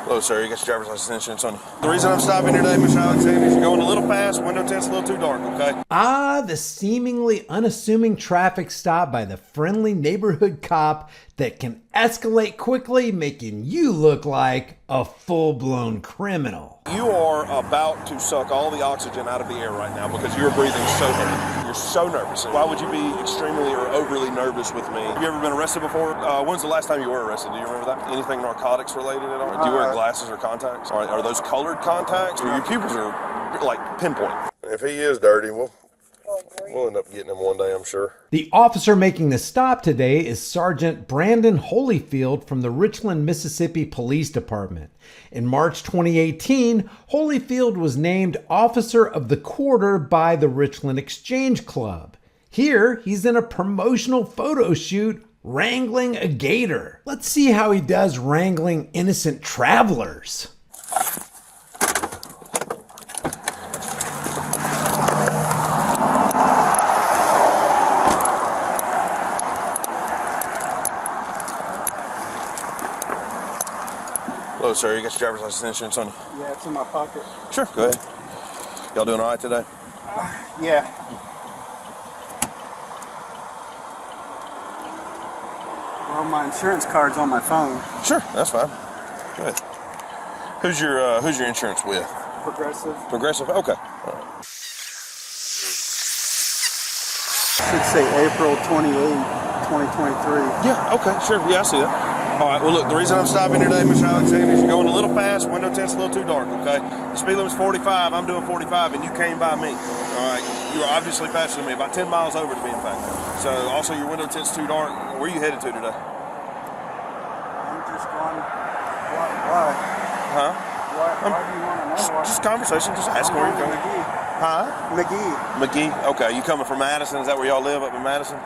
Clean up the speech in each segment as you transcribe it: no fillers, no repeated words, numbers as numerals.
Hello, sir. You got your driver's license insurance on you. The reason I'm stopping here today, Mr. Alexander, is you're going a little fast. Window tint's a little too dark, okay? The seemingly unassuming traffic stop by the friendly neighborhood cop that can escalate quickly, making you look like a full-blown criminal. You are about to suck all the oxygen out of the air right now because you're breathing so heavy. You're so nervous. Why would you be extremely or overly nervous with me? Have you ever been arrested before? When's the last time you were arrested? Do you remember that? Anything narcotics related at all? Do you wear glasses or contacts? Are those colored contacts? Your pupils are like pinpoint. If he is dirty, we'll end up getting him one day, I'm sure. The officer making the stop today is Sergeant Brandon Holyfield from the Richland, Mississippi Police Department. In March 2018, Holyfield was named Officer of the Quarter by the Richland Exchange Club. Here, he's in a promotional photo shoot wrangling a gator. Let's see how he does wrangling innocent travelers. Hello, sir. You got your driver's license insurance on you? Yeah, it's in my pocket. Sure, go ahead. Y'all doing all right today? Yeah. Well, my insurance card's on my phone. Sure, that's fine. Go ahead. Who's your insurance with? Progressive. Progressive? Okay. All right. Should say April 28, 2023. Yeah, okay, sure. Yeah, I see that. All right, well, look, the reason I'm stopping here today, Mr. Alexander, is you're going a little fast. Window tint's a little too dark, okay? The speed limit's 45. I'm doing 45, and you came by me. All right, you are obviously faster than me, about 10 miles over to be in fact. So, also, your window tint's too dark. Where are you headed to today? I'm just going. Why? Huh? Why do you want to know? Just conversation. Just ask where you're going. McGee. Huh? McGee. McGee? Okay, you coming from Madison? Is that where y'all live, up in Madison?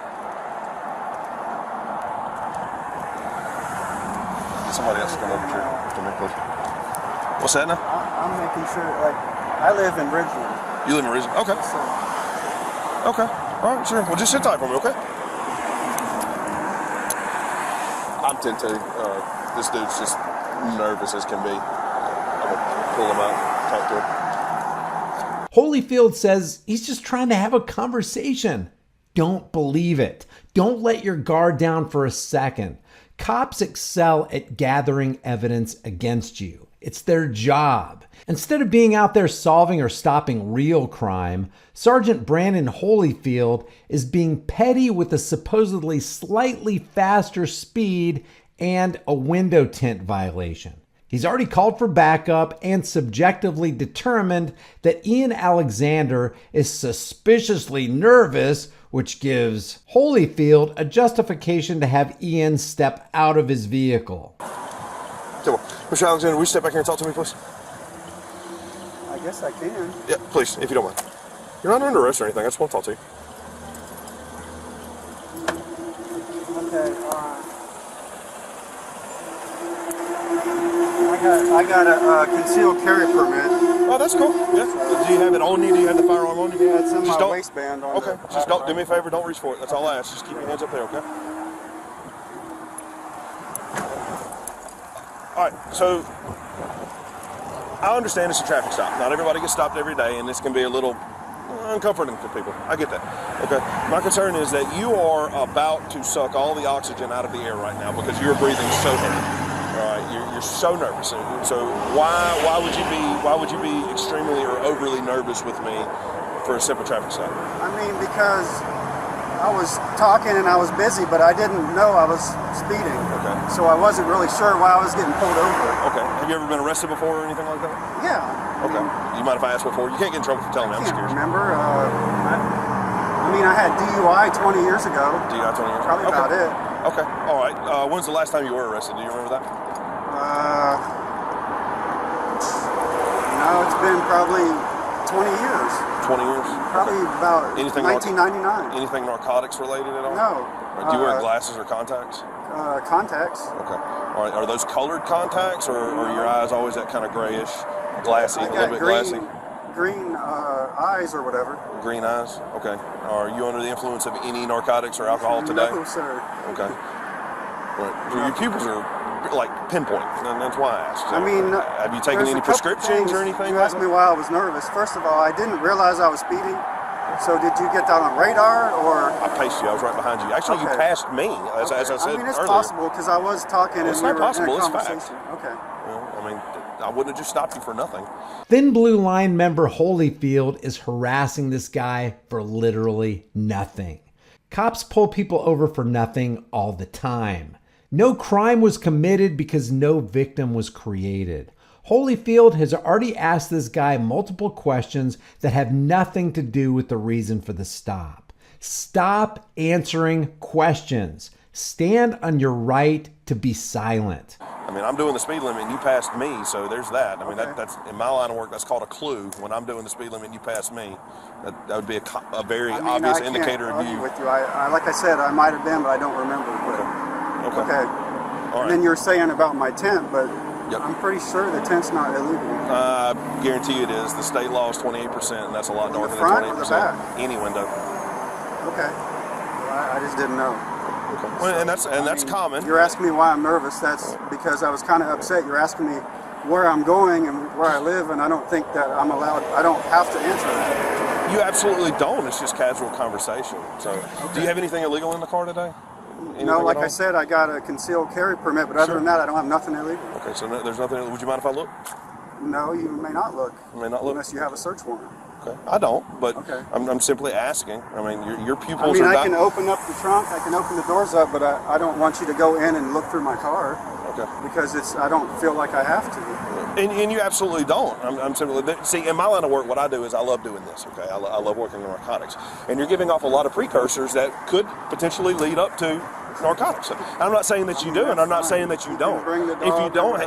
Somebody else come over here to me, please. What's that now? I'm making sure, I live in Richland. You live in Richland? Okay. So, okay. All right, sure. Well, just sit tight for me, okay? I'm 10-2. This dude's just nervous as can be. I'm going to pull him out, talk to him. Holyfield says he's just trying to have a conversation. Don't believe it. Don't let your guard down for a second. Cops excel at gathering evidence against you. It's their job. Instead of being out there solving or stopping real crime, Sergeant Brandon Holyfield is being petty with a supposedly slightly faster speed and a window tint violation. He's already called for backup and subjectively determined that Ian Alexander is suspiciously nervous, which gives Holyfield a justification to have Ian step out of his vehicle. Come on. Mr. Alexander, will you step back here and talk to me, please? I guess I can. Yeah, please, if you don't mind. You're not under arrest or anything. I just want to talk to you. Okay, I got a concealed carry permit. Oh, that's cool. Yeah. Do you have it on you? Do you have the firearm on you? Yeah, it's in just my waistband. Okay. Just don't do me a favor. Don't reach for it. That's all I ask. Just keep your hands up there, okay? All right. So I understand it's a traffic stop. Not everybody gets stopped every day, and this can be a little uncomforting for people. I get that. Okay. My concern is that you are about to suck all the oxygen out of the air right now because you're breathing so heavy. All right, you're so nervous. So why would you be extremely or overly nervous with me for a simple traffic stop? I mean, because I was talking and I was busy, but I didn't know I was speeding. Okay. So I wasn't really sure why I was getting pulled over. Okay. Have you ever been arrested before or anything like that? Yeah. Okay. You mind if I ask before? You can't get in trouble for telling me. I'm just I can't curious. remember. I had DUI 20 years ago. DUI 20 years ago? Probably okay. about it. Okay. All right. When's the last time you were arrested? Do you remember that? It's been probably 20 years. 20 years? Probably okay. about anything 1999. Anything narcotics related at all? No. Do you wear glasses or contacts? Contacts. Okay. All right. Are those colored contacts, or are your eyes always that kind of grayish, glassy, a little bit glassy? Green eyes or whatever. Green eyes? Okay. Are you under the influence of any narcotics or alcohol today? No, sir. Okay. Right. Your pupils are like pinpoint, and that's why I asked. So, I mean, have you taken any prescriptions or anything? You asked me why I was nervous. First of all, I didn't realize I was speeding. So did you get that on radar, or? I paced you. I was right behind you. Actually, you passed me, as I said earlier. I mean, it's possible because I was talking and we were possible. in a It's conversation. fact. Okay. I mean, I wouldn't have just stopped you for nothing. Thin Blue Line member Holyfield is harassing this guy for literally nothing. Cops pull people over for nothing all the time. No crime was committed because no victim was created. Holyfield has already asked this guy multiple questions that have nothing to do with the reason for the stop. Stop answering questions. Stand on your right to be silent. I mean, I'm doing the speed limit and you passed me, so there's that. I mean, Okay. that's in my line of work, that's called a clue. When I'm doing the speed limit and you pass me, that would be a very obvious indicator of you. With you. I like I said, I might have been, but I don't remember. But, okay. All right. And then you're saying about my tent, but Yep. I'm pretty sure the tent's not illegal. I guarantee you it is. The state law is 28%, and that's a lot north of the front or 28%. the back? Any window. Okay. Well, I just didn't know. Okay. Well, and that's common. You're asking me why I'm nervous. That's because I was kind of upset. You're asking me where I'm going and where I live, and I don't think that I'm allowed. I don't have to answer that. You absolutely don't. It's just casual conversation. So, do you have anything illegal in the car today? No, like I said, I got a concealed carry permit, but other than that, I don't have nothing illegal. Okay, so there's nothing. Would you mind if I look? No, you may not look. I may not look. Unless you have a search warrant. Okay. I don't, but Okay. I'm simply asking. I mean, your pupils I mean, are I can open up the trunk, I can open the doors up, but I don't want you to go in and look through my car. Okay. Because I don't feel like I have to. And you absolutely don't. I'm simply, see, in my line of work, what I do is I love doing this, okay? I love working in narcotics. And you're giving off a lot of precursors that could potentially lead up to narcotics. I'm not saying that you do, and I'm not saying that you don't. If you don't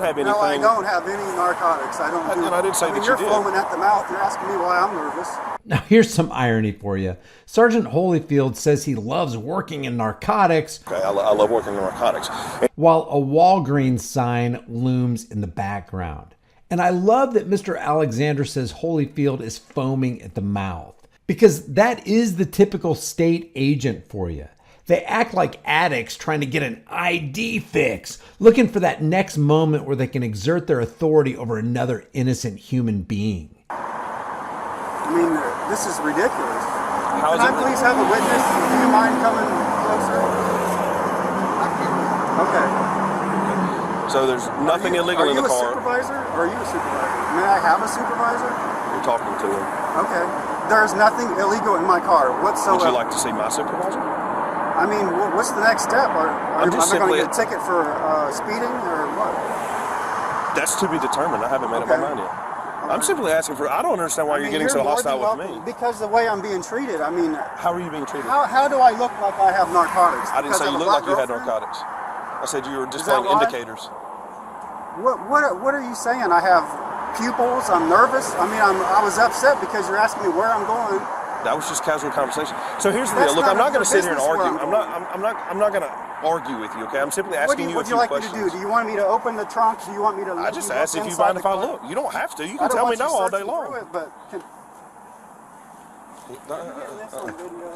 have anything... No, I don't have any narcotics. I don't do... And I didn't say that you you're did. foaming at the mouth. You're asking me why I'm nervous. Now here's some irony for you. Sergeant Holyfield says he loves working in narcotics, Okay, I love working in narcotics. while a Walgreens sign looms in the background. And I love that Mr. Alexander says Holyfield is foaming at the mouth, because that is the typical state agent for you. They act like addicts trying to get an ID fix, looking for that next moment where they can exert their authority over another innocent human being. I mean, this is ridiculous. How is Can I it? please have a witness? Do you mind coming closer? Okay. So there's nothing illegal in the Are you a car. supervisor? Or are you a supervisor? May I have a supervisor? You're talking to him. Okay. There's nothing illegal in my car whatsoever. Would you like to see my supervisor? I mean, what's the next step? I'm just am I going simply- to get a ticket for speeding or what? That's to be determined. I haven't made up my Okay. mind yet. I'm simply asking for. I don't understand why I you're mean, getting so more hostile than with me. welcome, because the way I'm being treated. I mean, How are you being treated? how do I look like I have narcotics? I didn't Because say I you have a looked like black you had girlfriend? narcotics. I said you were Is displaying that why? indicators. What are you saying? I have pupils. I'm nervous. I mean, I was upset because you're asking me where I'm going. That was just casual conversation. So here's the That's deal. Look, I'm none not of going to your sit here and business where argue. I'm not going to argue with you. Okay, I'm simply What asking do you a would you few like questions. me to do? Do you want me to open the trunk? Do you want me to? I just look asked if you inside mind if the I car? look. You don't have to. You I can don't tell me want you no all day searching long. through it, but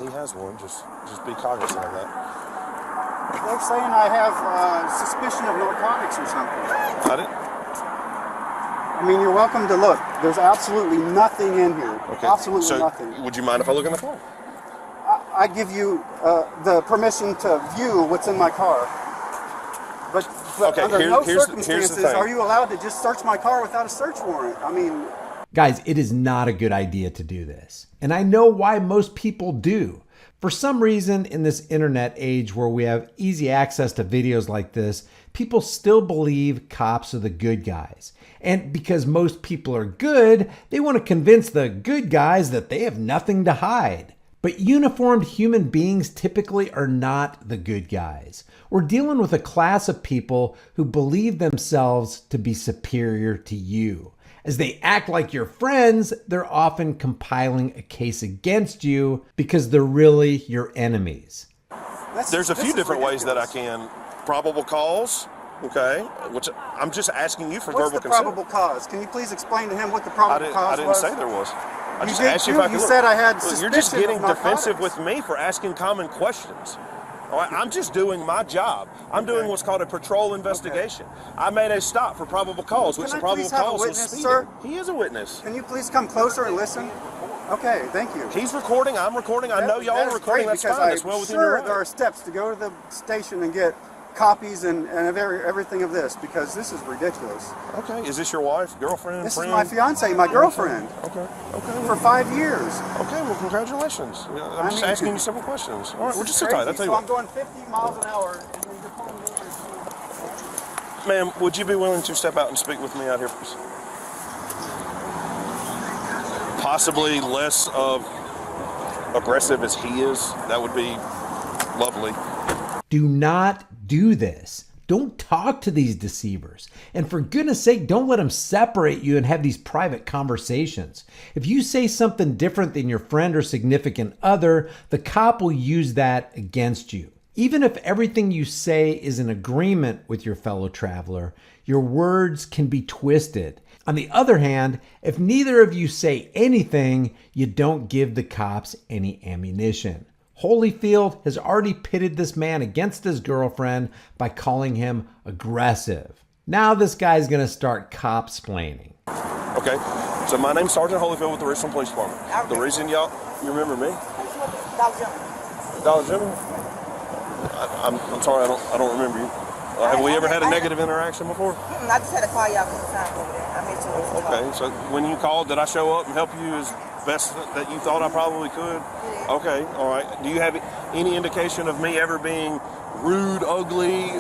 He has one. Just be cognizant of that. they're saying I have suspicion of narcotics or something. I didn't. I mean, you're welcome to look. There's absolutely nothing in here. Okay. Absolutely so nothing. Would you mind if I look in the car? I give you the permission to view what's in my car. But Okay, under here's no the circumstances thing. are you allowed to just search my car without a search warrant. I mean, Guys, it is not a good idea to do this. And I know why most people do. For some reason, in this internet age where we have easy access to videos like this, people still believe cops are the good guys. And because most people are good, they want to convince the good guys that they have nothing to hide. But uniformed human beings typically are not the good guys. We're dealing with a class of people who believe themselves to be superior to you. As they act like your friends, they're often compiling a case against you because they're really your enemies. There's a this few is different ways that I ridiculous. can. Probable cause, okay? Which I'm just asking you for What's verbal the consent. probable cause? Can you please explain to him what the I probable didn't, cause I didn't was? say there was. I You just did asked you too. if I could You look. said I had Look, you're just suspicion getting of defensive narcotics. with me for asking common questions. All right, I'm just doing my job. I'm doing what's called a patrol investigation. I made a stop for probable cause, which Can the I probable please have a cause was witness, speeding. sir? He is a witness. Can you please come closer and listen? Okay, thank you. He's recording. I'm recording. I know y'all are recording. That's fine. That's well within your right. There are steps to go to the station and get copies and everything of this, because this is ridiculous. Okay. Is this your wife, girlfriend, This friend? is my fiance, my girlfriend, Okay. Okay. for 5 years. Okay. Well, congratulations. Yeah, I'm just asking you simple questions. All right. Well, This just is sit tight. I'll crazy. tell you So what. I'm going 50 miles an hour, and then you're pulling me over. Ma'am, would you be willing to step out and speak with me out here, please? Possibly less aggressive as he is. That would be lovely. Do not do this. Don't talk to these deceivers. And for goodness sake, don't let them separate you and have these private conversations. If you say something different than your friend or significant other, the cop will use that against you. Even if everything you say is in agreement with your fellow traveler, your words can be twisted. On the other hand, if neither of you say anything, you don't give the cops any ammunition. Holyfield has already pitted this man against his girlfriend by calling him aggressive. Now this guy's gonna start cop-splaining. Okay. So my name's Sergeant Holyfield with the Richland Police Department. The reason you remember me? Dollar General? I'm sorry, I don't remember you. Have we ever had a negative interaction before? I just had to call y'all a couple times over there. I made sure it was Okay, so when you called, did I show up and help you as best that you thought I probably could? Yeah. Okay, all right. Do you have any indication of me ever being rude, ugly,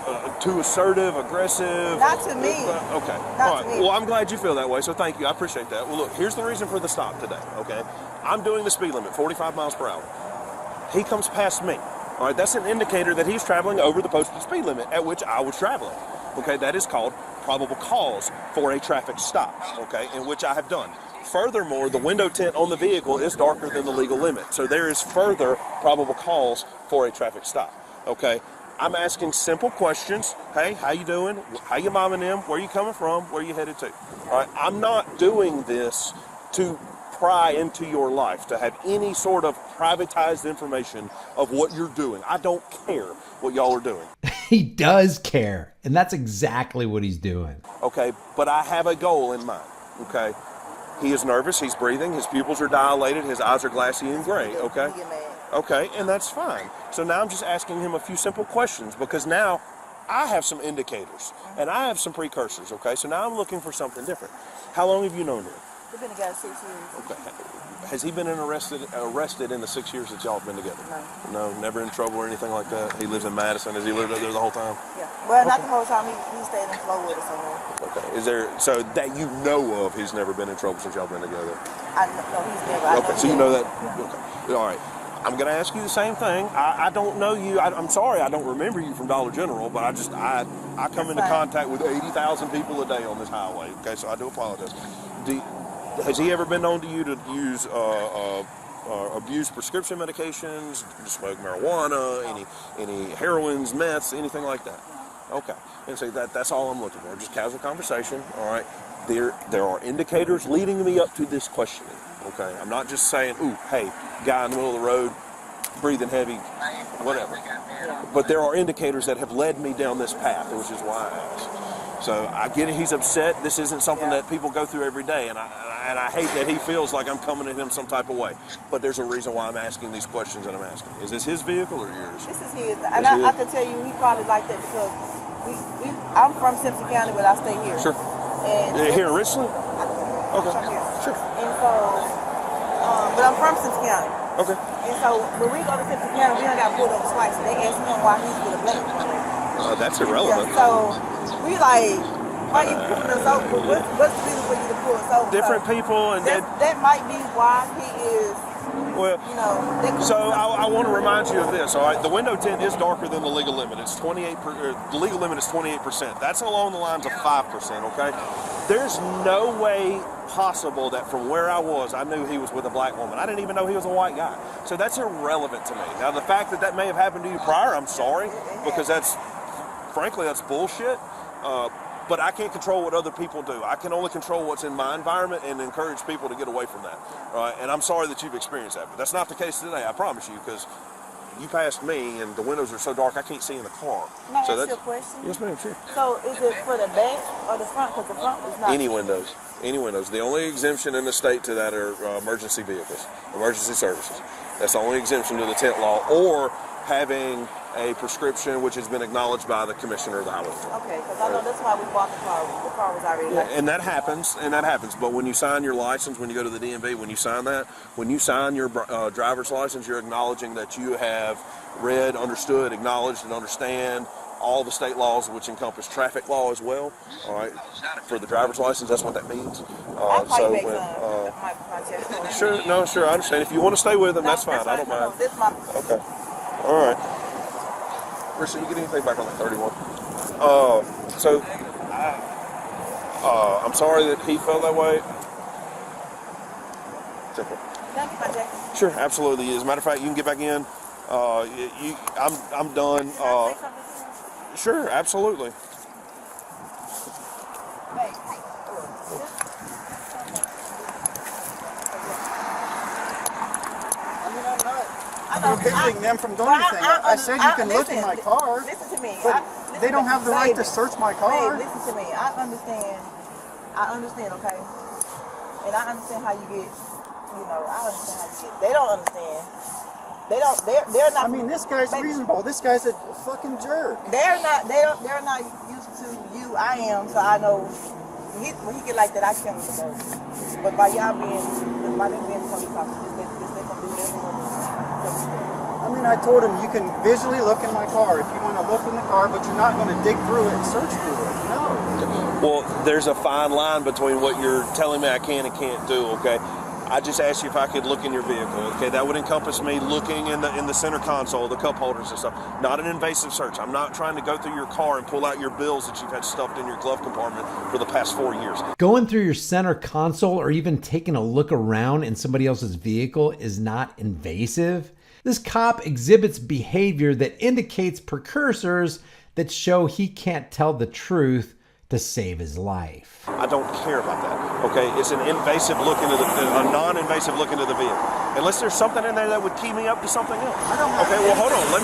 too assertive, aggressive? Not to me. Okay, Not all right. to me. Well, I'm glad you feel that way, so thank you. I appreciate that. Well, look, here's the reason for the stop today, okay? I'm doing the speed limit, 45 miles per hour. He comes past me. All right, that's an indicator that he's traveling over the posted speed limit at which I was traveling. Okay, that is called probable cause for a traffic stop, okay, in which I have done. Furthermore, the window tint on the vehicle is darker than the legal limit. So there is further probable cause for a traffic stop, okay? I'm asking simple questions. Hey, how you doing? How you mom and them? Where you coming from? Where you headed to? All right, I'm not doing this to pry into your life, to have any sort of privatized information of what you're doing. I don't care what y'all are doing. He does care, and that's exactly what he's doing. Okay, but I have a goal in mind, okay? He is nervous, he's breathing, his pupils are dilated, his eyes are glassy and gray, okay? You get mad. Okay, and that's fine. So now I'm just asking him a few simple questions because now I have some indicators and I have some precursors, okay? So now I'm looking for something different. How long have you known him? We've been together 6 years. Okay. Has he been arrested in the 6 years that y'all have been together? No. No, never in trouble or anything like that? He lives in Madison. Has he lived up there the whole time? Yeah. Well, not the whole time. He stayed in Florida somewhere. Okay. Is there, so that you know of, he's never been in trouble since y'all been together? I know he's never. I Okay, know so he you know never. that? Okay. All right. I'm going to ask you the same thing. I don't know you. I'm sorry I don't remember you from Dollar General, but I come into fine. contact with 80,000 people a day on this highway. Okay, so I do apologize. Has he ever been known to you to use abuse prescription medications, smoke marijuana, any heroines, meths, anything like that? Okay, and so that's all I'm looking for. Just casual conversation. All right. There are indicators leading me up to this questioning. Okay, I'm not just saying, ooh, hey, guy in the middle of the road, breathing heavy, whatever. But there are indicators that have led me down this path, which is why I asked. So I get it, he's upset. This isn't something that people go through every day, and I hate that he feels like I'm coming at him some type of way. But there's a reason why I'm asking these questions that I'm asking. Is this his vehicle or yours? This is his. And I can tell you, he probably like that because I'm from Simpson County, but I stay here. Sure. And Here in Richland? I'm Okay. from here. Sure. And so, but I'm from Simpson County. Okay. And so when we go to Simpson County, we done got pulled over twice. And they asked him why he's with a black woman. That's irrelevant. Yeah, so we like, why you pulling us over? What's the reason for you to pull us over? Different So people, and that might be why he is, well. you know. So I want to remind you of this. All right, the window tint is darker than the legal limit. It's 28. The legal limit is 28%. That's along the lines of 5%. Okay. There's no way possible that from where I was, I knew he was with a black woman. I didn't even know he was a white guy. So that's irrelevant to me. Now, the fact that may have happened to you prior, I'm sorry, because frankly, that's bullshit. But I can't control what other people do. I can only control what's in my environment and encourage people to get away from that. Right? And I'm sorry that you've experienced that. But that's not the case today, I promise you, because you passed me, and the windows are so dark I can't see in the car. Can I So ask you a question? Yes, ma'am. Sure. So is it for the back or the front? Because the front is not. Any windows. Any windows. The only exemption in the state to that are emergency vehicles, emergency services. That's the only exemption to the tent law, or having a prescription which has been acknowledged by the commissioner of the highway patrol. Okay, because I know that's why we bought the car. The car was already licensed. And that happens. But when you sign your license, when you go to the DMV, when you sign your driver's license, you're acknowledging that you have read, understood, acknowledged, and understand all the state laws, which encompass traffic law as well. All right, for the driver's license, that's what that means. Sure, I understand. If you want to stay with them, that's fine. I don't mind. Okay. All right. Rissa, you get anything back on the 31? I'm sorry that he felt that way. Simple. Thank you, my jacket. Sure, absolutely. As a matter of fact, you can get back in. I'm done. Sure, absolutely. I'm prohibiting them from doing anything. I said you can look in my car. Listen to me. But they don't have the right to search my car. Babe, listen to me. I understand, okay? And I understand how you get, I understand how you get. They don't understand. They're not. I mean, this guy's reasonable. This guy's a fucking jerk. They're not used to you. I am, so I know when he get like that, I can understand. But by them being police officers, just let them do whatever. I mean, I told him you can visually look in my car if you want to look in the car, but you're not going to dig through it and search through it. No. Well, there's a fine line between what you're telling me I can and can't do. Okay. I just asked you if I could look in your vehicle. Okay, that would encompass me looking in the center console, the cup holders and stuff. Not an invasive search. I'm not trying to go through your car and pull out your bills that you've had stuffed in your glove compartment for the past 4 years. Going through your center console or even taking a look around in somebody else's vehicle is not invasive. This cop exhibits behavior that indicates precursors that show he can't tell the truth to save his life. I don't care about that. Okay, it's a non-invasive look into the vehicle. Unless there's something in there that would key me up to something else. Okay, well hold on. Let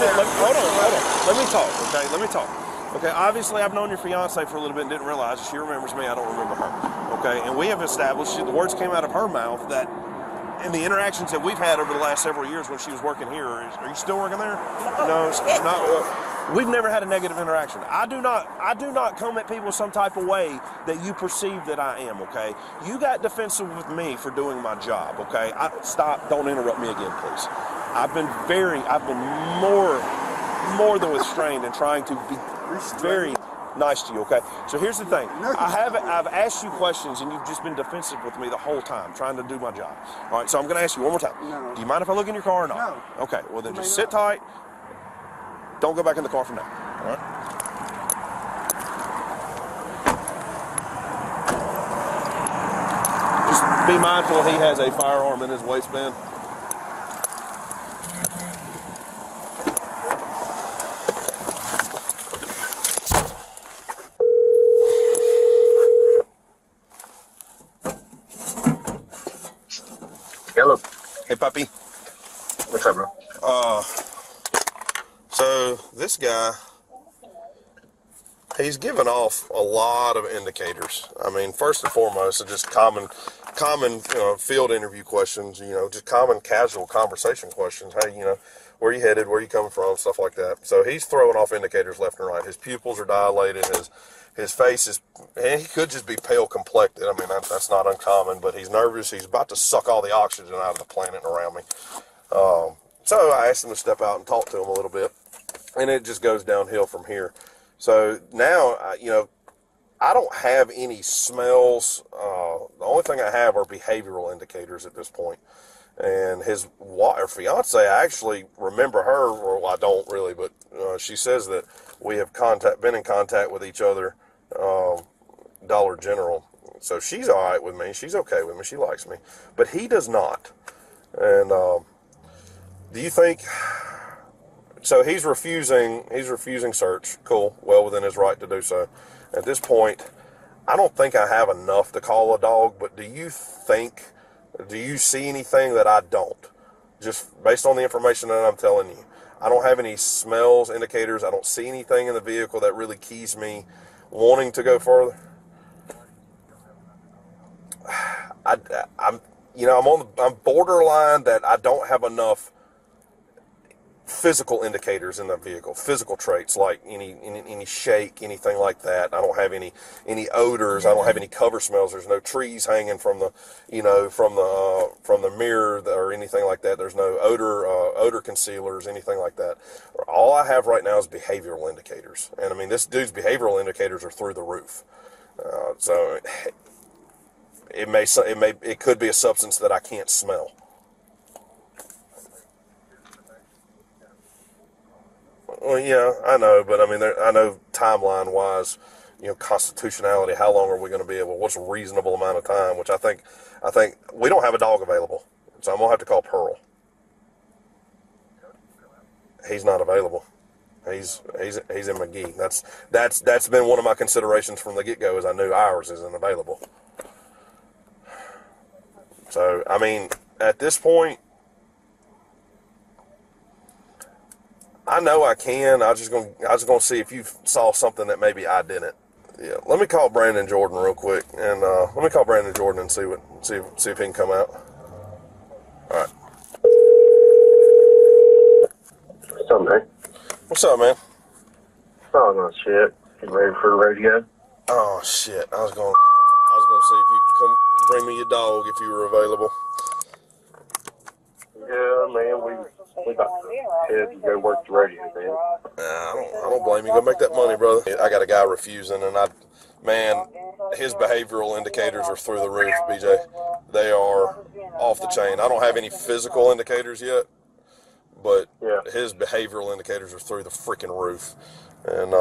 me talk. Okay, obviously I've known your fiance for a little bit and didn't realize that she remembers me. I don't remember her. Okay, and we have established, the words came out of her mouth that in the interactions that we've had over the last several years when she was working here, are you still working there? No, it's not. We've never had a negative interaction. I do not come at people some type of way that you perceive that I am, okay? You got defensive with me for doing my job, okay? Stop, don't interrupt me again, please. I've been more than restrained in trying to be very nice to you, okay? So here's the thing. I've asked you questions and you've just been defensive with me the whole time, trying to do my job. All right, so I'm gonna ask you one more time. No. Do you mind if I look in your car or not? No. Okay, well then just sit tight. Don't go back in the car for now, all right? Just be mindful he has a firearm in his waistband. Hello. Hey, puppy. What's up, bro? So this guy, he's given off a lot of indicators. I mean, first and foremost, just common field interview questions, just common casual conversation questions. Hey, where you headed, where you coming from, stuff like that. So he's throwing off indicators left and right. His pupils are dilated, his face is, and he could just be pale complected. I mean, that's not uncommon, but he's nervous. He's about to suck all the oxygen out of the planet around me. So I asked him to step out and talk to him a little bit, and it just goes downhill from here. So now, I don't have any smells. The only thing I have are behavioral indicators at this point. And his fiance, I actually remember her, or I don't really, but she says that we have been in contact with each other, Dollar General. So she's all right with me. She's okay with me. She likes me. But he does not. And do you think... So he's refusing search. Cool. Well within his right to do so. At this point, I don't think I have enough to call a dog, but do you see anything that I don't? Just based on the information that I'm telling you. I don't have any smells, indicators. I don't see anything in the vehicle that really keys me wanting to go further. I'm I'm borderline that I don't have enough physical indicators in the vehicle, physical traits like any shake, anything like that. I don't have any odors. I don't have any cover smells. There's no trees hanging from the from the mirror or anything like that. There's no odor concealers, anything like that. All I have right now is behavioral indicators, and I mean this dude's behavioral indicators are through the roof. So it could be a substance that I can't smell. Well, yeah, I know, but I mean, I know timeline-wise, constitutionality. How long are we going to be able? What's a reasonable amount of time? Which I think we don't have a dog available, so I'm gonna have to call Pearl. He's not available. He's in McGee. That's been one of my considerations from the get-go. Is I knew ours isn't available. So I mean, at this point, I know I can. I was just gonna see if you saw something that maybe I didn't. Yeah, let me call Brandon Jordan real quick, and let me call Brandon Jordan and see if he can come out. All right. What's up, man? What's up, man? Oh, no shit. You ready for the radio? Oh shit! I was gonna see if you could come bring me your dog if you were available. Yeah, man. We got to go work the radio, man. I don't blame you. Go make that money, brother. I got a guy refusing, and his behavioral indicators are through the roof, BJ. They are off the chain. I don't have any physical indicators yet, but his behavioral indicators are through the freaking roof. And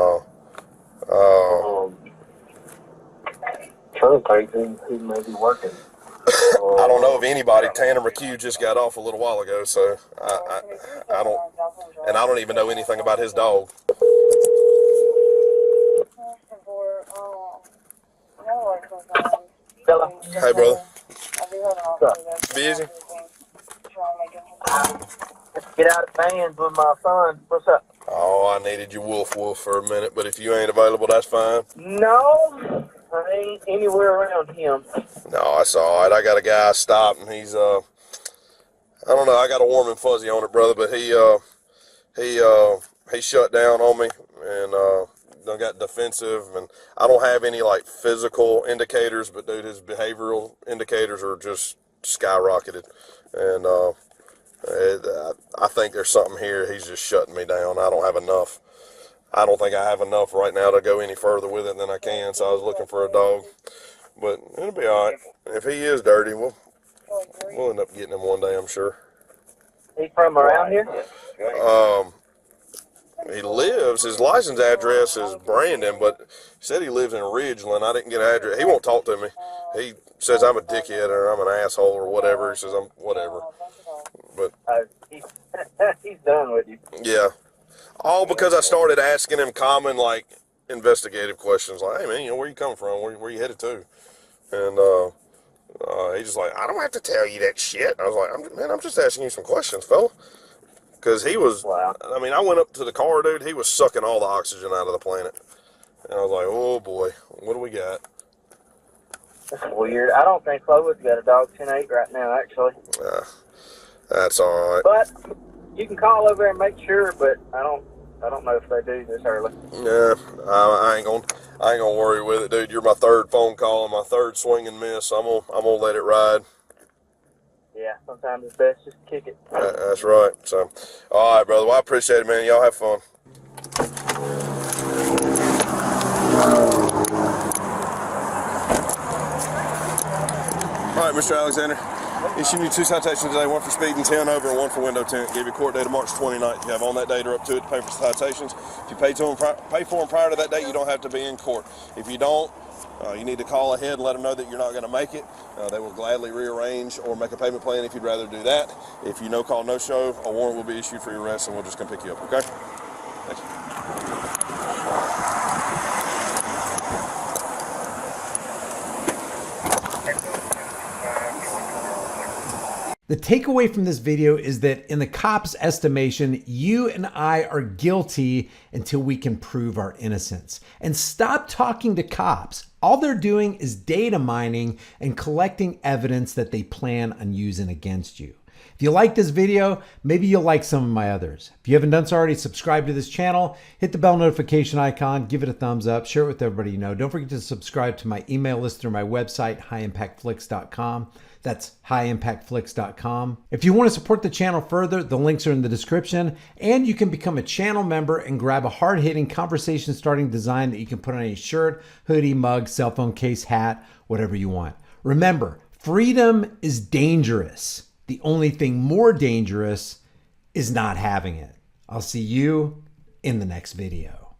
trying to think who may be working. I don't know of anybody. Tanner McHugh just got off a little while ago, so I don't even know anything about his dog. Hello. Hey, brother. Busy? Get out of the van with my son. What's up? Oh, I needed you woof for a minute, but if you ain't available, that's fine. No, I ain't anywhere around him. No, that's all right. I got a guy stopped, and he's I don't know. I got a warm and fuzzy on it, brother, but he shut down on me and done got defensive, and I don't have any like physical indicators, but dude, his behavioral indicators are just skyrocketed, and I think there's something here. He's just shutting me down. I don't have enough. I don't think I have enough right now to go any further with it than I can, so I was looking for a dog. But it'll be all right. If he is dirty, we'll end up getting him one day, I'm sure. He from around here? He lives, his license address is Brandon, but he said he lives in Ridgeland. I didn't get an address. He won't talk to me. He says I'm a dickhead or I'm an asshole or whatever. He says I'm whatever. But He's done with you. yeah. All because I started asking him common, like, investigative questions. Like, hey, man, where you coming from? Where you headed to? And he's just like, I don't have to tell you that shit. I was like, I'm just asking you some questions, fella. Because he was, wow. I mean, I went up to the car, dude. He was sucking all the oxygen out of the planet. And I was like, oh, boy, what do we got? That's weird. I don't think Chloe's got a dog 10-8 right now, actually. That's all right. But you can call over and make sure, but I don't know if they do this early. Yeah, I ain't gonna worry with it, dude. You're my third phone call and my third swing and miss. I'm gonna let it ride. Yeah, sometimes it's best just to kick it. That's right. So, all right, brother. Well, I appreciate it, man. Y'all have fun. All right, Mr. Alexander. Issuing you 2 citations today, 1 for speeding, 10 over, and 1 for window tint. Give you court date of March 29th. You have on that date or up to it to pay for citations. If you pay for them prior to that date, you don't have to be in court. If you don't, you need to call ahead and let them know that you're not going to make it. They will gladly rearrange or make a payment plan if you'd rather do that. If you no call, no show, a warrant will be issued for your arrest, and we'll just come pick you up, okay? Thank you. The takeaway from this video is that in the cops' estimation, you and I are guilty until we can prove our innocence. And stop talking to cops. All they're doing is data mining and collecting evidence that they plan on using against you. If you like this video, maybe you'll like some of my others. If you haven't done so already, subscribe to this channel, hit the bell notification icon, give it a thumbs up, share it with everybody you know. Don't forget to subscribe to my email list through my website, highimpactflix.com. That's highimpactflix.com. If you want to support the channel further, the links are in the description, and you can become a channel member and grab a hard-hitting conversation-starting design that you can put on a shirt, hoodie, mug, cell phone case, hat, whatever you want. Remember, freedom is dangerous. The only thing more dangerous is not having it. I'll see you in the next video.